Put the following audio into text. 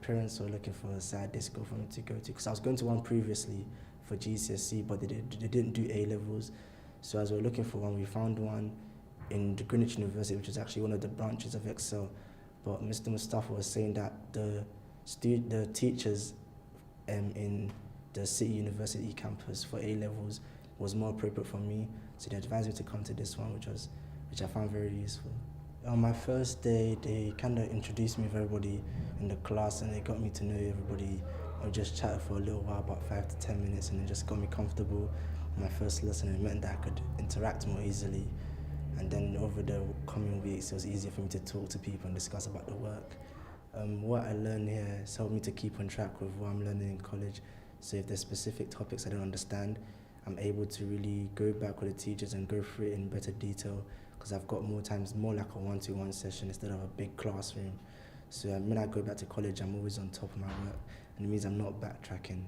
parents were looking for a side disco for me to go to, because I was going to one previously for GCSE, but they didn't do A-levels. So as we were looking for one, we found one in the Greenwich University, which is actually one of the branches of Excel. But Mr. Mustafa was saying that the teachers in the City University campus for A-levels was more appropriate for me, so they advised me to come to this one, which I found very useful. On my first day, they kind of introduced me with everybody in the class, and they got me to know everybody. I just chatted for a little while, about 5 to 10 minutes, and it just got me comfortable. My first lesson, it meant that I could interact more easily. And then over the coming weeks, it was easier for me to talk to people and discuss about the work. What I learned here has helped me to keep on track with what I'm learning in college. So if there's specific topics I don't understand, I'm able to really go back with the teachers and go through it in better detail, because I've got more like a one-to-one session instead of a big classroom. So when I go back to college, I'm always on top of my work, and it means I'm not backtracking.